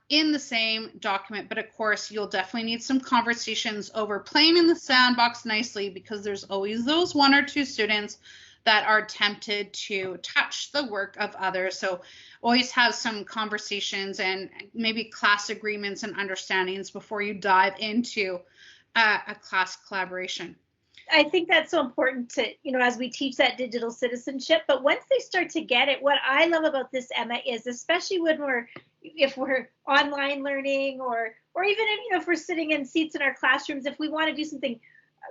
in the same document. But of course, you'll definitely need some conversations over playing in the sandbox nicely, because there's always those 1 or 2 students that are tempted to touch the work of others. So always have some conversations and maybe class agreements and understandings before you dive into a class collaboration. I think that's so important to, as we teach that digital citizenship, but once they start to get it, what I love about this, Emma, is especially when if we're online learning or even if we're sitting in seats in our classrooms, if we want to do something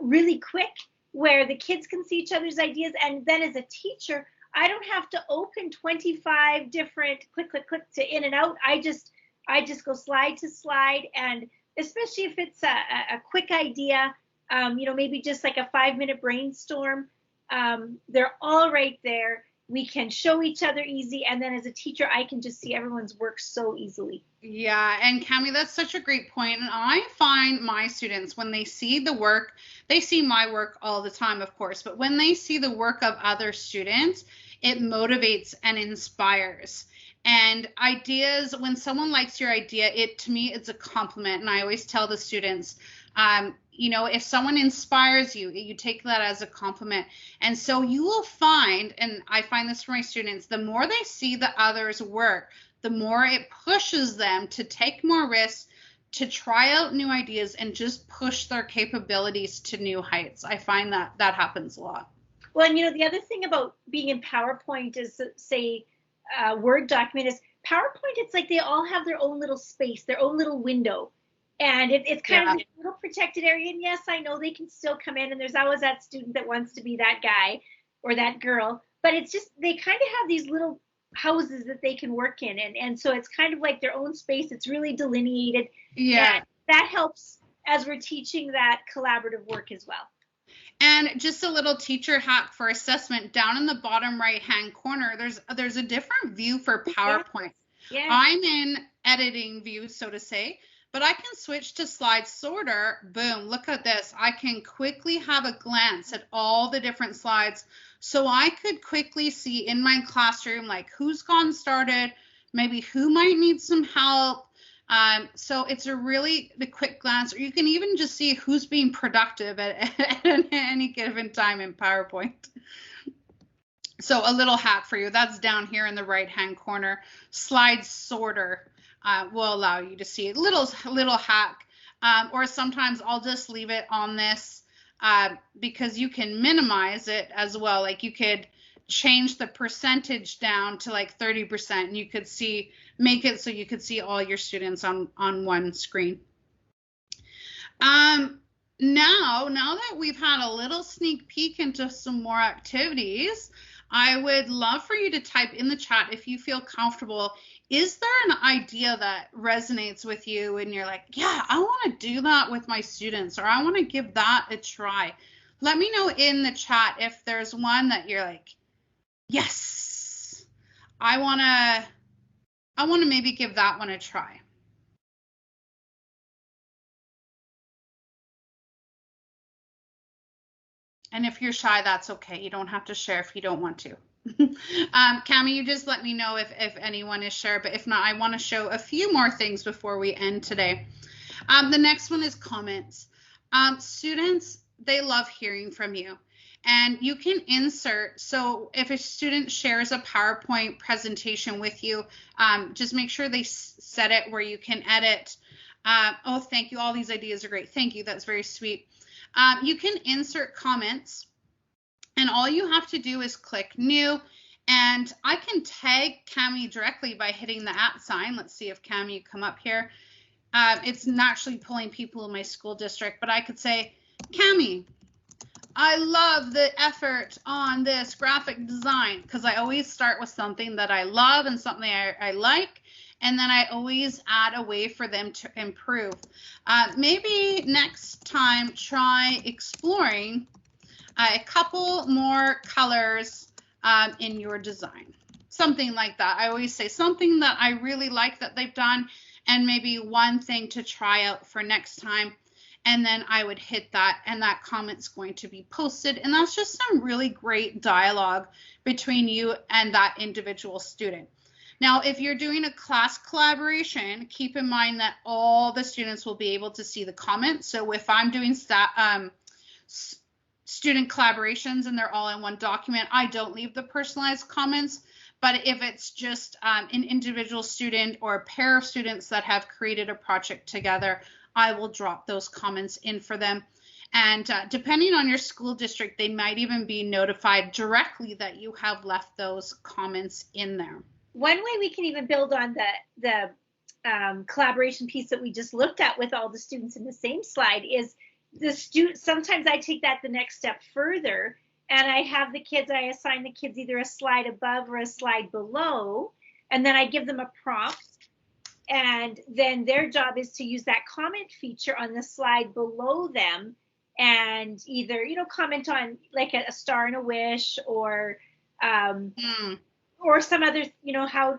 really quick where the kids can see each other's ideas, and then as a teacher, I don't have to open 25 different click to in and out. I just go slide to slide, and especially if it's a quick idea, maybe just like a 5-minute brainstorm, they're all right there. We can show each other easy, and then as a teacher, I can just see everyone's work so easily. Yeah, and Cami, that's such a great point. And I find my students, when they see the work, they see my work all the time, of course, but when they see the work of other students, it motivates and inspires. And ideas, when someone likes your idea, to me, it's a compliment. And I always tell the students, if someone inspires you, you take that as a compliment. And so you will find, and I find this for my students, the more they see the others' work, the more it pushes them to take more risks, to try out new ideas, and just push their capabilities to new heights. I find that happens a lot. Well, and the other thing about being in PowerPoint is, say, Word document is PowerPoint, it's like they all have their own little space, their own little window. And it's kind of a little protected area. And yes, I know they can still come in, and there's always that student that wants to be that guy or that girl. But it's just, they kind of have these little houses that they can work in. And so it's kind of like their own space. It's really delineated. Yeah. And that helps as we're teaching that collaborative work as well. And just a little teacher hack for assessment, down in the bottom right-hand corner, there's a different view for PowerPoint. Yeah. I'm in editing view, so to say, but I can switch to slide sorter. Boom, look at this. I can quickly have a glance at all the different slides. So I could quickly see in my classroom, like who's gone started, maybe who might need some help, So it's the quick glance, or you can even just see who's being productive at any given time in PowerPoint. So a little hack for you, that's down here in the right-hand corner. Slide sorter will allow you to see a little hack. Or sometimes I'll just leave it on this because you can minimize it as well. Like you could change the percentage down to like 30%, and you could make it so you could see all your students on one screen. Now that we've had a little sneak peek into some more activities, I would love for you to type in the chat if you feel comfortable. Is there an idea that resonates with you and you're like, yeah, I want to do that with my students, or I want to give that a try? Let me know in the chat if there's one that you're like, yes, I want to maybe give that one a try. And if you're shy, that's okay. You don't have to share if you don't want to. Cami, you just let me know if anyone is sure, but if not, I want to show a few more things before we end today. The next one is comments. Students, they love hearing from you. And you can insert, so if a student shares a PowerPoint presentation with you, just make sure they set it where you can edit. Oh, thank you. All these ideas are great. Thank you. That's very sweet. You can insert comments, and all you have to do is click new, and I can tag Cami directly by hitting the @ sign. Let's see if Cami, you come up here. It's naturally pulling people in my school district, but I could say, Cami, I love the effort on this graphic design, because I always start with something that I love and something I like. And then I always add a way for them to improve. Maybe next time try exploring a couple more colors in your design. Something like that. I always say something that I really like that they've done, and maybe one thing to try out for next time. And then I would hit that, and that comment's going to be posted. And that's just some really great dialogue between you and that individual student. Now, if you're doing a class collaboration, keep in mind that all the students will be able to see the comments. So if I'm doing student collaborations and they're all in one document, I don't leave the personalized comments. But if it's just an individual student or a pair of students that have created a project together, I will drop those comments in for them. And depending on your school district, they might even be notified directly that you have left those comments in there. One way we can even build on the collaboration piece that we just looked at with all the students in the same slide is sometimes I take that the next step further, and I assign the kids either a slide above or a slide below, and then I give them a prompt, and then their job is to use that comment feature on the slide below them, and either, comment on like a star and a wish, or or some other, how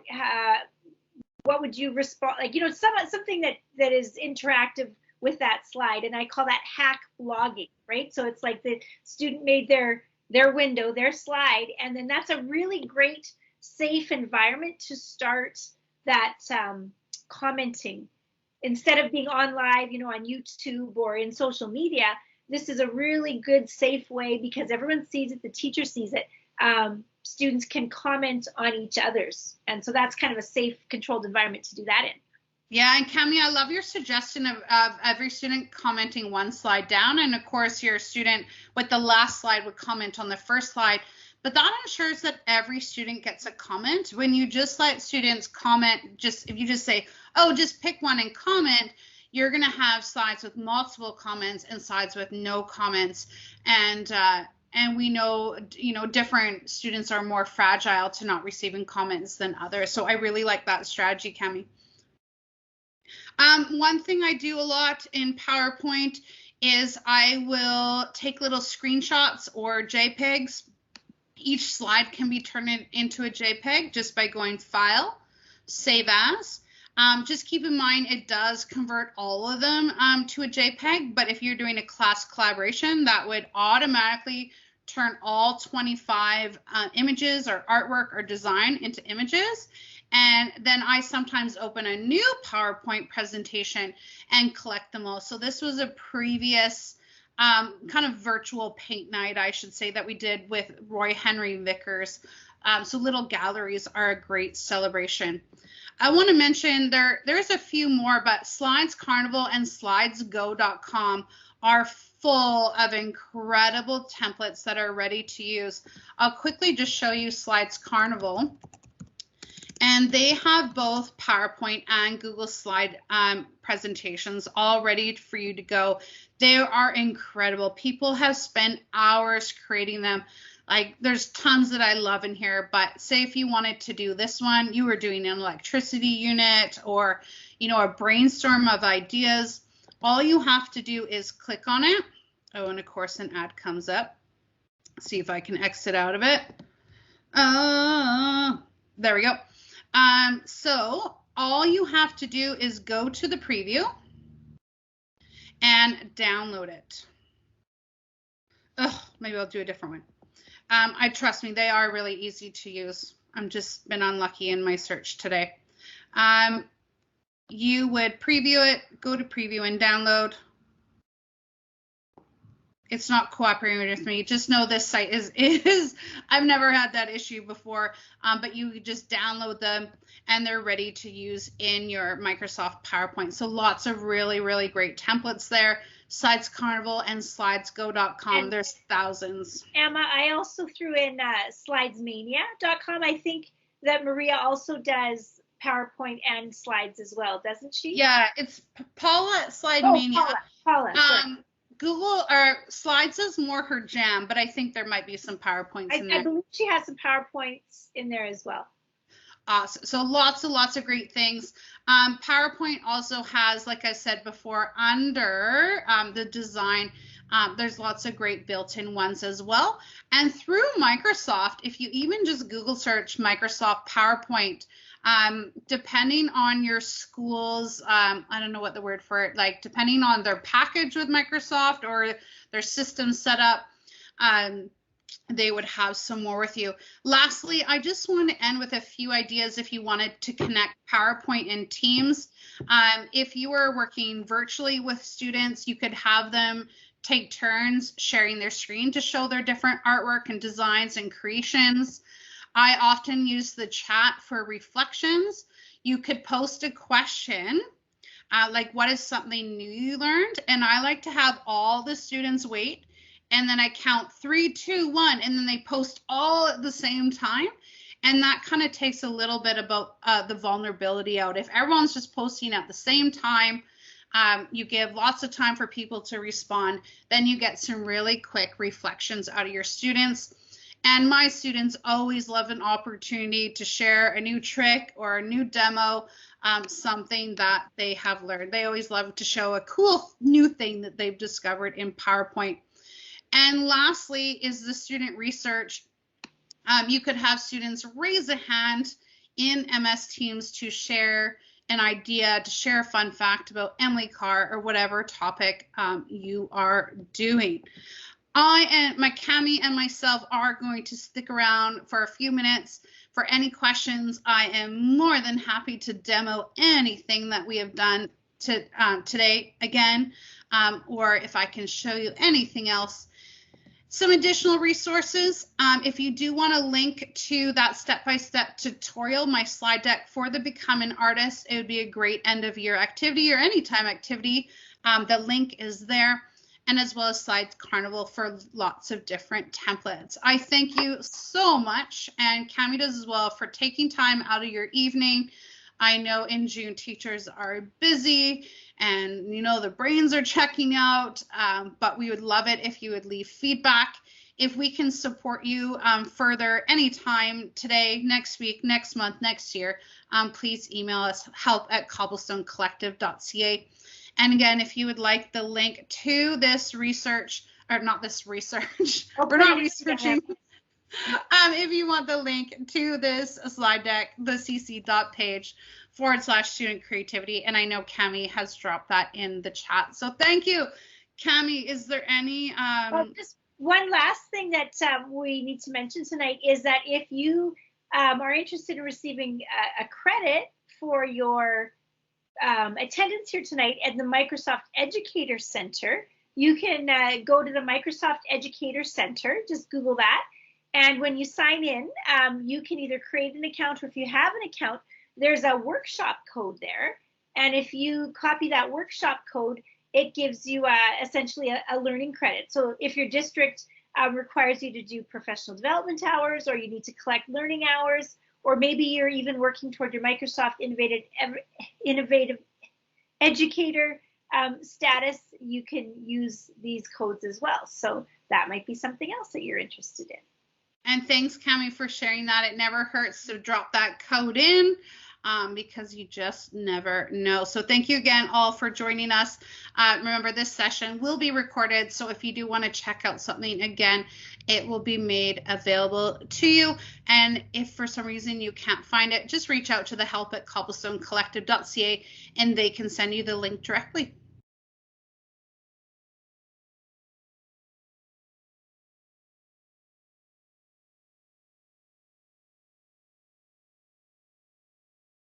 what would you respond, like, something that is interactive with that slide. And I call that hack blogging, right? So it's like the student made their window, their slide, and then that's a really great, safe environment to start that commenting. Instead of being on live, on YouTube or in social media, this is a really good, safe way, because everyone sees it, the teacher sees it. Students can comment on each other's. And so that's kind of a safe, controlled environment to do that in. Yeah, and Cami, I love your suggestion of every student commenting one slide down. And of course, your student with the last slide would comment on the first slide. But that ensures that every student gets a comment. When you just let students comment, if you just say, oh, just pick one and comment, you're going to have slides with multiple comments and slides with no comments. And we know, different students are more fragile to not receiving comments than others. So I really like that strategy, Cami. One thing I do a lot in PowerPoint is I will take little screenshots or JPEGs. Each slide can be turned into a JPEG just by going File, Save As. Just keep in mind it does convert all of them to a JPEG, but if you're doing a class collaboration, that would automatically turn all 25 images or artwork or design into images. And then I sometimes open a new PowerPoint presentation and collect them all. So this was a previous kind of virtual paint night, I should say, that we did with Roy Henry Vickers. So little galleries are a great celebration. I want to mention there's a few more, but Slides Carnival and slidesgo.com are full of incredible templates that are ready to use. I'll quickly just show you Slides Carnival. And they have both PowerPoint and Google Slide presentations all ready for you to go. They are incredible. People have spent hours creating them. Like, there's tons that I love in here, but say if you wanted to do this one, you were doing an electricity unit or, you know, a brainstorm of ideas, all you have to do is click on it. Oh, and of course an ad comes up. See if I can exit out of it. There we go. So all you have to do is go to the preview and download it. Oh, maybe I'll do a different one. I trust me, they are really easy to use. I'm just been unlucky in my search today. You would preview it, go to preview and download. It's not cooperating with me. Just know this site is I've never had that issue before, but you just download them and they're ready to use in your Microsoft PowerPoint. So lots of really, really great templates there. Slides Carnival and slidesgo.com. There's thousands. Emma, I also threw in slidesmania.com. I think that Maria also does PowerPoint and slides as well, doesn't she? Yeah, it's Paula at SlideMania. Paula. Google or Slides is more her jam, but I think there might be some PowerPoints in there. I believe she has some PowerPoints in there as well. So lots of great things. PowerPoint also has, like I said before, under the design, there's lots of great built-in ones as well. And through Microsoft, if you even just Google search Microsoft PowerPoint, depending on your school's, I don't know what the word for it, like depending on their package with Microsoft or their system setup, they would have some more with you. Lastly, I just want to end with a few ideas if you wanted to connect PowerPoint and Teams. If you were working virtually with students, you could have them take turns sharing their screen to show their different artwork and designs and creations. I often use the chat for reflections. You could post a question, like what is something new you learned? And I like to have all the students wait, and then I count 3, 2, 1, and then they post all at the same time. And that kind of takes a little bit about the vulnerability out. If everyone's just posting at the same time, you give lots of time for people to respond, then you get some really quick reflections out of your students. And my students always love an opportunity to share a new trick or a new demo, something that they have learned. They always love to show a cool new thing that they've discovered in PowerPoint. And lastly is the student research. You could have students raise a hand in MS Teams to share an idea, to share a fun fact about Emily Carr or whatever topic you are doing. I and my Cami and myself are going to stick around for a few minutes for any questions. I am more than happy to demo anything that we have done today again, or if I can show you anything else. Some additional resources. If you do want to link to that step-by-step tutorial, my slide deck for the Become an Artist, it would be a great end of year activity or anytime activity. The link is there. And as well as Slides Carnival for lots of different templates. I thank you so much, and Cami does as well, for taking time out of your evening. I know in June teachers are busy and you know the brains are checking out, but we would love it if you would leave feedback. If we can support you further anytime today, next week, next month, next year, please email us help@cobblestonecollective.ca. And again, if you would like the link to this research, or not this research, we're not researching. If you want the link to this slide deck, the cc.page/student creativity. And I know Cami has dropped that in the chat. So thank you. Cami, is there any? Just one last thing that we need to mention tonight is that if you are interested in receiving a credit for your attendance here tonight at the Microsoft Educator Center, you can go to the Microsoft Educator Center, just Google that. And when you sign in, you can either create an account, or if you have an account, there's a workshop code there. And if you copy that workshop code, it gives you essentially a learning credit. So if your district requires you to do professional development hours, or you need to collect learning hours, or maybe you're even working toward your Microsoft Innovative Educator status, you can use these codes as well. So that might be something else that you're interested in. And thanks, Cami, for sharing that. It never hurts to drop that code in, because you just never know. So thank you again all for joining us. Remember, this session will be recorded, so if you do want to check out something again, it will be made available to you. And if for some reason you can't find it, just reach out to the help at cobblestonecollective.ca and they can send you the link directly.